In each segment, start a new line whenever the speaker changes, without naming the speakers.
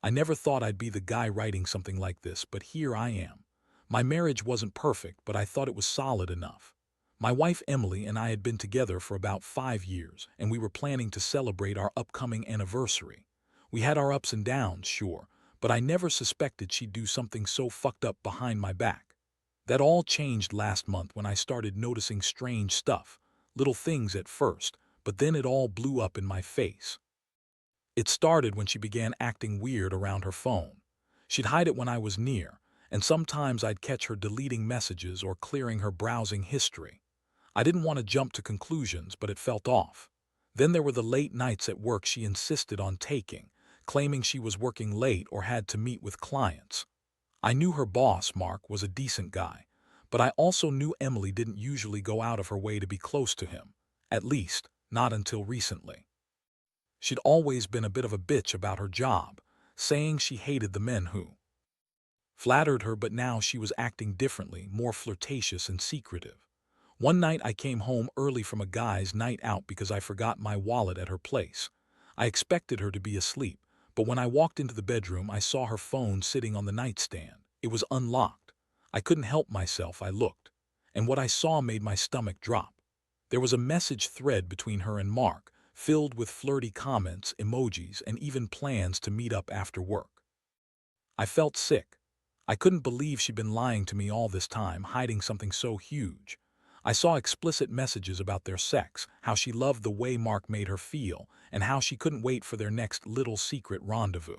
I never thought I'd be the guy writing something like this, but here I am. My marriage wasn't perfect, but I thought it was solid enough. My wife Emily and I had been together for about 5 years, and we were planning to celebrate our upcoming anniversary. We had our ups and downs, sure, but I never suspected she'd do something so fucked up behind my back. That all changed last month when I started noticing strange stuff, little things at first, but then it all blew up in my face. It started when she began acting weird around her phone. She'd hide it when I was near, and sometimes I'd catch her deleting messages or clearing her browsing history. I didn't want to jump to conclusions, but it felt off. Then there were the late nights at work she insisted on taking, claiming she was working late or had to meet with clients. I knew her boss, Mark, was a decent guy, but I also knew Emily didn't usually go out of her way to be close to him, at least, not until recently. She'd always been a bit of a bitch about her job, saying she hated the men who flattered her, but now she was acting differently, more flirtatious and secretive. One night I came home early from a guy's night out because I forgot my wallet at her place. I expected her to be asleep, but when I walked into the bedroom I saw her phone sitting on the nightstand. It was unlocked. I couldn't help myself, I looked. And what I saw made my stomach drop. There was a message thread between her and Mark, filled with flirty comments, emojis, and even plans to meet up after work. I felt sick. I couldn't believe she'd been lying to me all this time, hiding something so huge. I saw explicit messages about their sex, how she loved the way Mark made her feel, and how she couldn't wait for their next little secret rendezvous.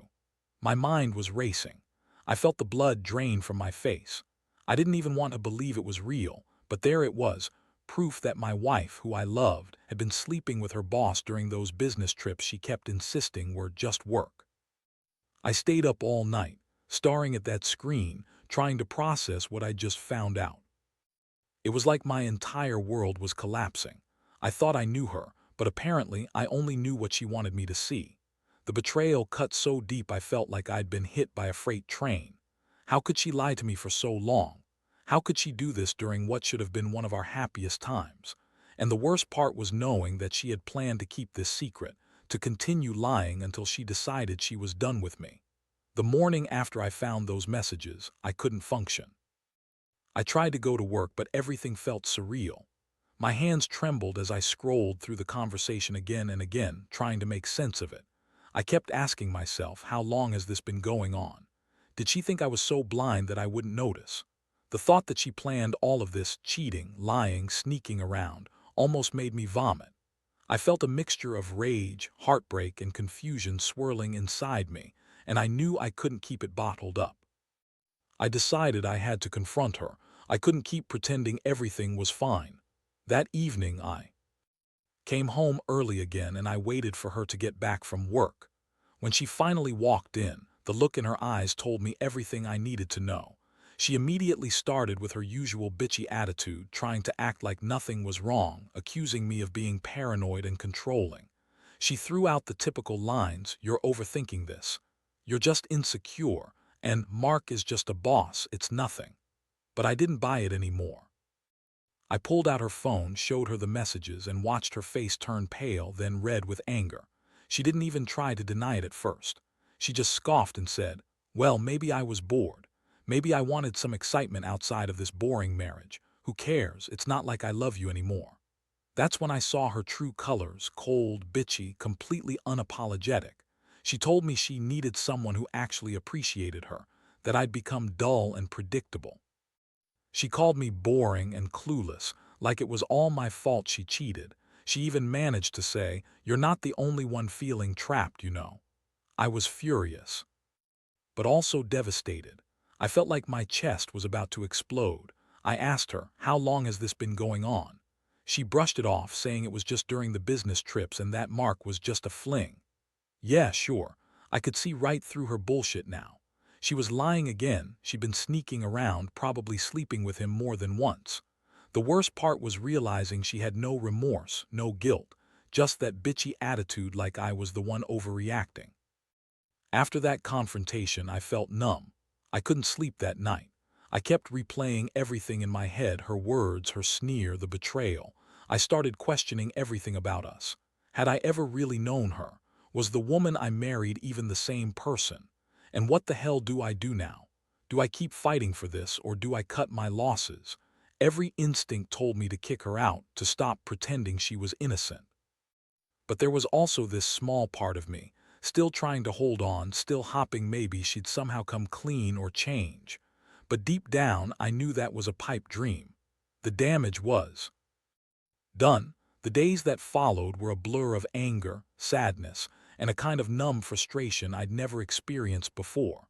My mind was racing. I felt the blood drain from my face. I didn't even want to believe it was real, but there it was, proof that my wife, who I loved, had been sleeping with her boss during those business trips she kept insisting were just work. I stayed up all night, staring at that screen, trying to process what I'd just found out. It was like my entire world was collapsing. I thought I knew her, but apparently I only knew what she wanted me to see. The betrayal cut so deep I felt like I'd been hit by a freight train. How could she lie to me for so long? How could she do this during what should have been one of our happiest times? And the worst part was knowing that she had planned to keep this secret, to continue lying until she decided she was done with me. The morning after I found those messages, I couldn't function. I tried to go to work, but everything felt surreal. My hands trembled as I scrolled through the conversation again and again, trying to make sense of it. I kept asking myself, how long has this been going on? Did she think I was so blind that I wouldn't notice? The thought that she planned all of this, cheating, lying, sneaking around, almost made me vomit. I felt a mixture of rage, heartbreak, and confusion swirling inside me, and I knew I couldn't keep it bottled up. I decided I had to confront her. I couldn't keep pretending everything was fine. That evening I came home early again, and I waited for her to get back from work. When she finally walked in, the look in her eyes told me everything I needed to know. She immediately started with her usual bitchy attitude, trying to act like nothing was wrong, accusing me of being paranoid and controlling. She threw out the typical lines, "You're overthinking this. You're just insecure. And Mark is just a boss, it's nothing." But I didn't buy it anymore. I pulled out her phone, showed her the messages, and watched her face turn pale, then red with anger. She didn't even try to deny it at first. She just scoffed and said, "Well, maybe I was bored. Maybe I wanted some excitement outside of this boring marriage. Who cares? It's not like I love you anymore." That's when I saw her true colors, cold, bitchy, completely unapologetic. She told me she needed someone who actually appreciated her, that I'd become dull and predictable. She called me boring and clueless, like it was all my fault she cheated. She even managed to say, "You're not the only one feeling trapped, you know." I was furious, but also devastated. I felt like my chest was about to explode. I asked her, "How long has this been going on?" She brushed it off, saying it was just during the business trips and that Mark was just a fling. Yeah, sure. I could see right through her bullshit now. She was lying again. She'd been sneaking around, probably sleeping with him more than once. The worst part was realizing she had no remorse, no guilt, just that bitchy attitude like I was the one overreacting. After that confrontation, I felt numb. I couldn't sleep that night. I kept replaying everything in my head, her words, her sneer, the betrayal. I started questioning everything about us. Had I ever really known her? Was the woman I married even the same person? And what the hell do I do now? Do I keep fighting for this or do I cut my losses? Every instinct told me to kick her out, to stop pretending she was innocent. But there was also this small part of me, still trying to hold on, still hoping maybe she'd somehow come clean or change. But deep down, I knew that was a pipe dream. The damage was done. The days that followed were a blur of anger, sadness, and a kind of numb frustration I'd never experienced before.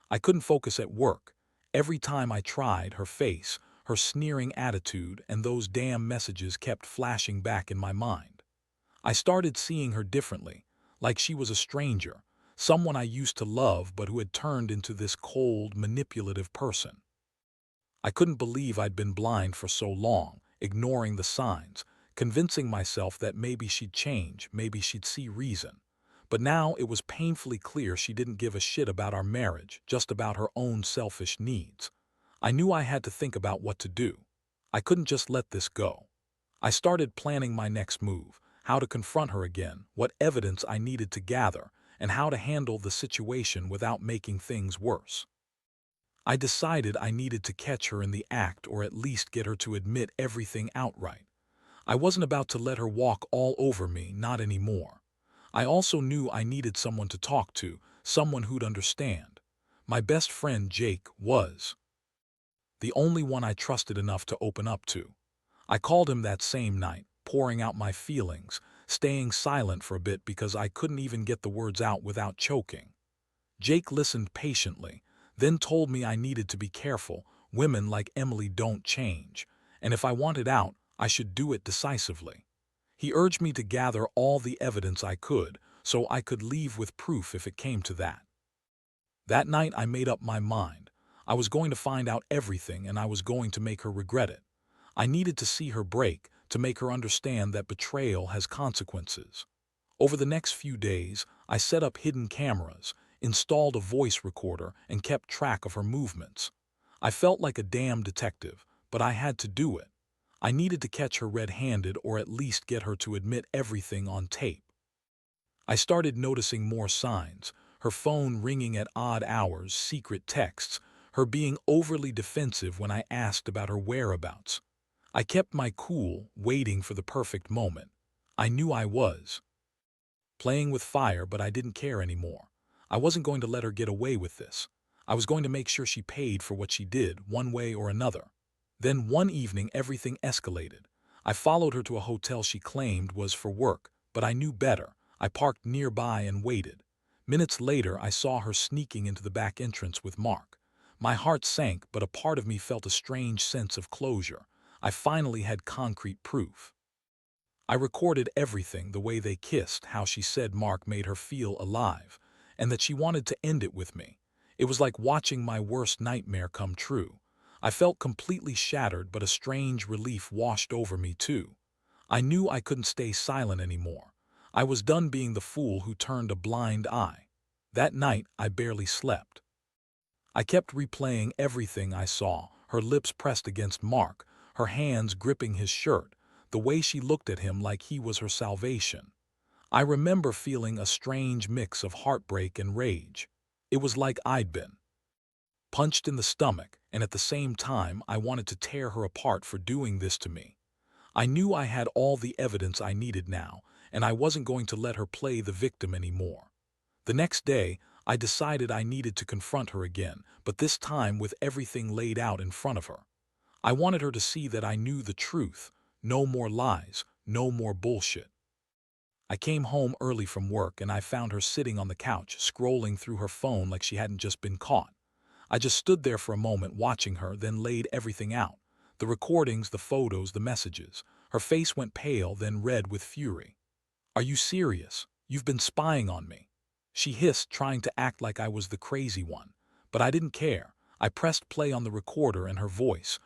I couldn't focus at work. Every time I tried, her face, her sneering attitude, and those damn messages kept flashing back in my mind. I started seeing her differently, like she was a stranger, someone I used to love but who had turned into this cold, manipulative person. I couldn't believe I'd been blind for so long, ignoring the signs, convincing myself that maybe she'd change, maybe she'd see reason. But now it was painfully clear she didn't give a shit about our marriage, just about her own selfish needs. I knew I had to think about what to do. I couldn't just let this go. I started planning my next move, how to confront her again, what evidence I needed to gather, and how to handle the situation without making things worse. I decided I needed to catch her in the act or at least get her to admit everything outright. I wasn't about to let her walk all over me, not anymore. I also knew I needed someone to talk to, someone who'd understand. My best friend Jake was the only one I trusted enough to open up to. I called him that same night, pouring out my feelings, staying silent for a bit because I couldn't even get the words out without choking. Jake listened patiently, then told me I needed to be careful. Women like Emily don't change, and if I wanted out, I should do it decisively. He urged me to gather all the evidence I could, so I could leave with proof if it came to that. That night I made up my mind. I was going to find out everything and I was going to make her regret it. I needed to see her break, to make her understand that betrayal has consequences. Over the next few days, I set up hidden cameras, installed a voice recorder, and kept track of her movements. I felt like a damn detective, but I had to do it. I needed to catch her red-handed or at least get her to admit everything on tape. I started noticing more signs, her phone ringing at odd hours, secret texts, her being overly defensive when I asked about her whereabouts. I kept my cool, waiting for the perfect moment. I knew I was playing with fire, but I didn't care anymore. I wasn't going to let her get away with this. I was going to make sure she paid for what she did, one way or another. Then one evening everything escalated. I followed her to a hotel she claimed was for work, but I knew better. I parked nearby and waited. Minutes later I saw her sneaking into the back entrance with Mark. My heart sank, but a part of me felt a strange sense of closure. I finally had concrete proof. I recorded everything, the way they kissed, how she said Mark made her feel alive, and that she wanted to end it with me. It was like watching my worst nightmare come true. I felt completely shattered, but a strange relief washed over me too. I knew I couldn't stay silent anymore. I was done being the fool who turned a blind eye. That night I barely slept. I kept replaying everything I saw, her lips pressed against Mark, her hands gripping his shirt, the way she looked at him like he was her salvation. I remember feeling a strange mix of heartbreak and rage. It was like I'd been punched in the stomach, and at the same time I wanted to tear her apart for doing this to me. I knew I had all the evidence I needed now, and I wasn't going to let her play the victim anymore. The next day, I decided I needed to confront her again, but this time with everything laid out in front of her. I wanted her to see that I knew the truth. No more lies, no more bullshit. I came home early from work and I found her sitting on the couch, scrolling through her phone like she hadn't just been caught. I just stood there for a moment watching her, then laid everything out. The recordings, the photos, the messages. Her face went pale, then red with fury. "Are you serious? You've been spying on me," she hissed, trying to act like I was the crazy one. But I didn't care. I pressed play on the recorder and her voice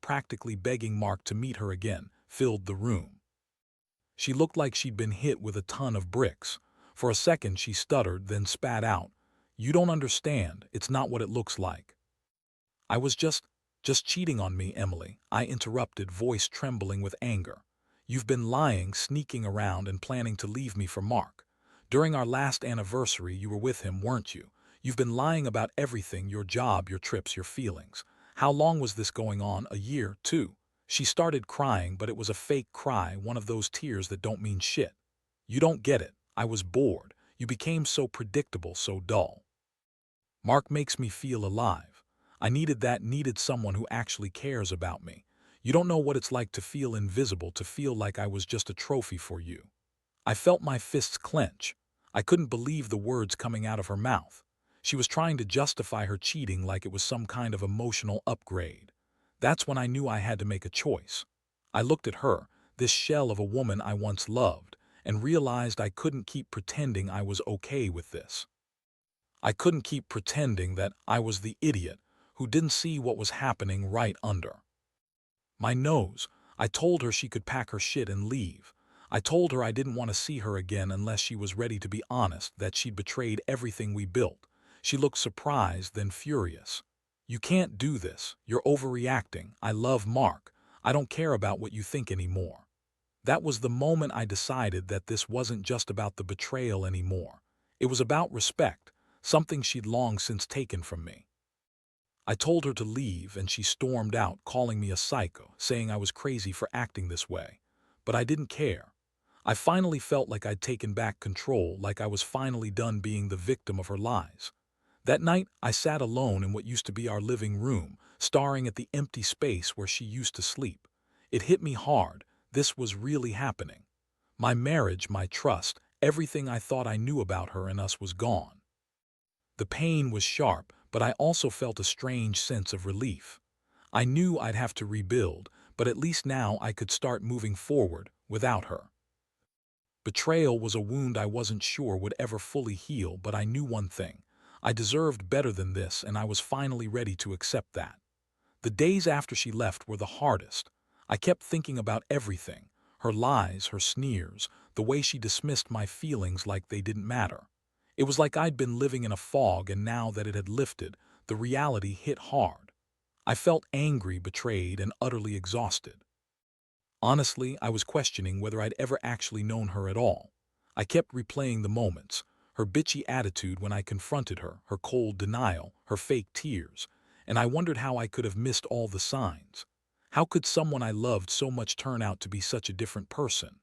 practically begging Mark to meet her again, filled the room. She looked like she'd been hit with a ton of bricks. For a second she stuttered, then spat out, "You don't understand, it's not what it looks like." "I was just cheating on me, Emily," I interrupted, voice trembling with anger. "You've been lying, sneaking around, and planning to leave me for Mark. During our last anniversary you were with him, weren't you? You've been lying about everything, your job, your trips, your feelings. How long was this going on? A year, 2. She started crying, but it was a fake cry, one of those tears that don't mean shit. You don't get it. I was bored. You became so predictable, so dull. Mark makes me feel alive. I needed someone who actually cares about me. You don't know what it's like to feel invisible, to feel like I was just a trophy for you. I felt my fists clench. I couldn't believe the words coming out of her mouth. She was trying to justify her cheating like it was some kind of emotional upgrade. That's when I knew I had to make a choice. I looked at her, this shell of a woman I once loved, and realized I couldn't keep pretending I was okay with this. I couldn't keep pretending that I was the idiot who didn't see what was happening right under my nose. I told her she could pack her shit and leave. I told her I didn't want to see her again unless she was ready to be honest, that she'd betrayed everything we built. She looked surprised, then furious. You can't do this. You're overreacting. I love Mark. I don't care about what you think anymore. That was the moment I decided that this wasn't just about the betrayal anymore. It was about respect, something she'd long since taken from me. I told her to leave, and she stormed out, calling me a psycho, saying I was crazy for acting this way. But I didn't care. I finally felt like I'd taken back control, like I was finally done being the victim of her lies. That night, I sat alone in what used to be our living room, staring at the empty space where she used to sleep. It hit me hard. This was really happening. My marriage, my trust, everything I thought I knew about her and us was gone. The pain was sharp, but I also felt a strange sense of relief. I knew I'd have to rebuild, but at least now I could start moving forward without her. Betrayal was a wound I wasn't sure would ever fully heal, but I knew one thing. I deserved better than this, and I was finally ready to accept that. The days after she left were the hardest. I kept thinking about everything, her lies, her sneers, the way she dismissed my feelings like they didn't matter. It was like I'd been living in a fog, and now that it had lifted, the reality hit hard. I felt angry, betrayed, and utterly exhausted. Honestly, I was questioning whether I'd ever actually known her at all. I kept replaying the moments, her bitchy attitude when I confronted her, her cold denial, her fake tears, and I wondered how I could have missed all the signs. How could someone I loved so much turn out to be such a different person?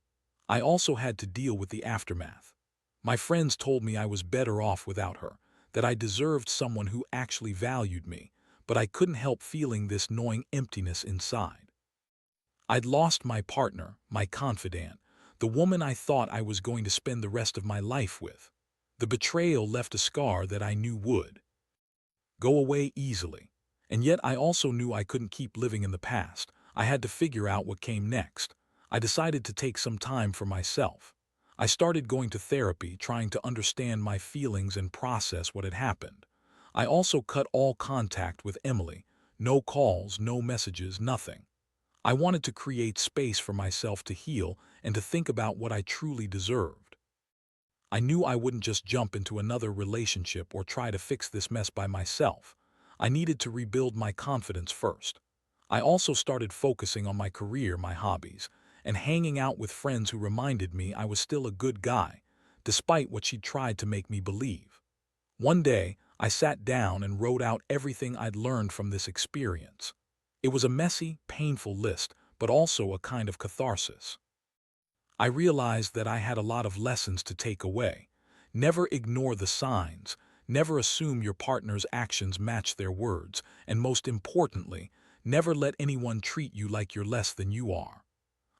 I also had to deal with the aftermath. My friends told me I was better off without her, that I deserved someone who actually valued me, but I couldn't help feeling this gnawing emptiness inside. I'd lost my partner, my confidant, the woman I thought I was going to spend the rest of my life with. The betrayal left a scar that I knew would go away easily. And yet I also knew I couldn't keep living in the past. I had to figure out what came next. I decided to take some time for myself. I started going to therapy, trying to understand my feelings and process what had happened. I also cut all contact with Emily. No calls, no messages, nothing. I wanted to create space for myself to heal and to think about what I truly deserved. I knew I wouldn't just jump into another relationship or try to fix this mess by myself. I needed to rebuild my confidence first. I also started focusing on my career, my hobbies, and hanging out with friends who reminded me I was still a good guy, despite what she'd tried to make me believe. One day, I sat down and wrote out everything I'd learned from this experience. It was a messy, painful list, but also a kind of catharsis. I realized that I had a lot of lessons to take away. Never ignore the signs, never assume your partner's actions match their words, and most importantly, never let anyone treat you like you're less than you are.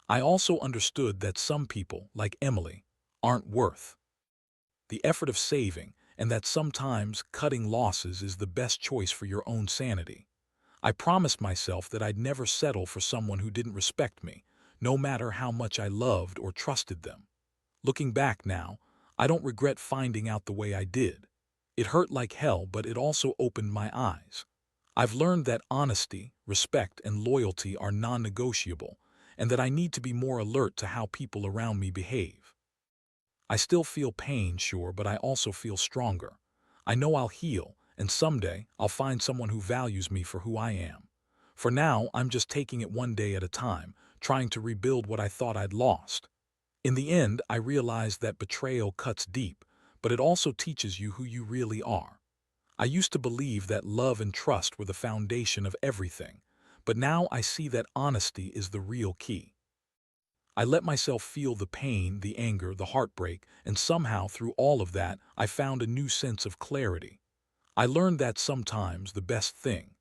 I also understood that some people, like Emily, aren't worth the effort of saving, and that sometimes cutting losses is the best choice for your own sanity. I promised myself that I'd never settle for someone who didn't respect me, no matter how much I loved or trusted them. Looking back now, I don't regret finding out the way I did. It hurt like hell, but it also opened my eyes. I've learned that honesty, respect, and loyalty are non-negotiable, and that I need to be more alert to how people around me behave. I still feel pain, sure, but I also feel stronger. I know I'll heal, and someday I'll find someone who values me for who I am. For now, I'm just taking it one day at a time, trying to rebuild what I thought I'd lost. In the end, I realized that betrayal cuts deep, but it also teaches you who you really are. I used to believe that love and trust were the foundation of everything, but now I see that honesty is the real key. I let myself feel the pain, the anger, the heartbreak, and somehow through all of that, I found a new sense of clarity. I learned that sometimes the best thing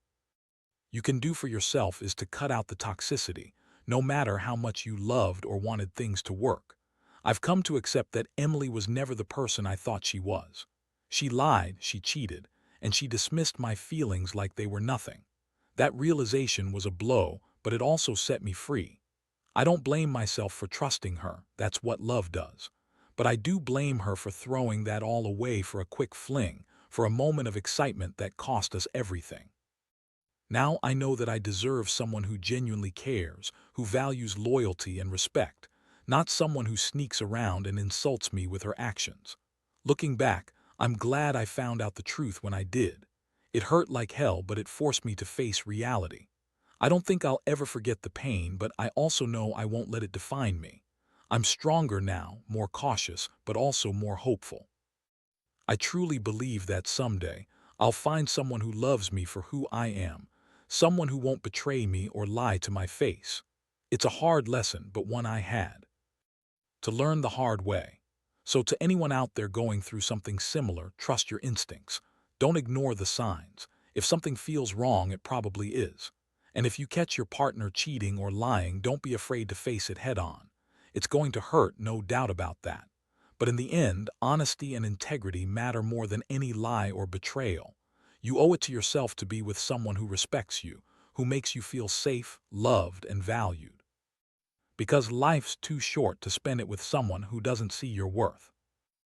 you can do for yourself is to cut out the toxicity, no matter how much you loved or wanted things to work. I've come to accept that Emily was never the person I thought she was. She lied, she cheated, and she dismissed my feelings like they were nothing. That realization was a blow, but it also set me free. I don't blame myself for trusting her, that's what love does. But I do blame her for throwing that all away for a quick fling, for a moment of excitement that cost us everything. Now I know that I deserve someone who genuinely cares, who values loyalty and respect, not someone who sneaks around and insults me with her actions. Looking back, I'm glad I found out the truth when I did. It hurt like hell, but it forced me to face reality. I don't think I'll ever forget the pain, but I also know I won't let it define me. I'm stronger now, more cautious, but also more hopeful. I truly believe that someday I'll find someone who loves me for who I am, someone who won't betray me or lie to my face. It's a hard lesson, but one I had to learn the hard way. So to anyone out there going through something similar, trust your instincts. Don't ignore the signs. If something feels wrong, it probably is. And if you catch your partner cheating or lying, don't be afraid to face it head on. It's going to hurt, no doubt about that. But in the end, honesty and integrity matter more than any lie or betrayal. You owe it to yourself to be with someone who respects you, who makes you feel safe, loved, and valued. Because life's too short to spend it with someone who doesn't see your worth.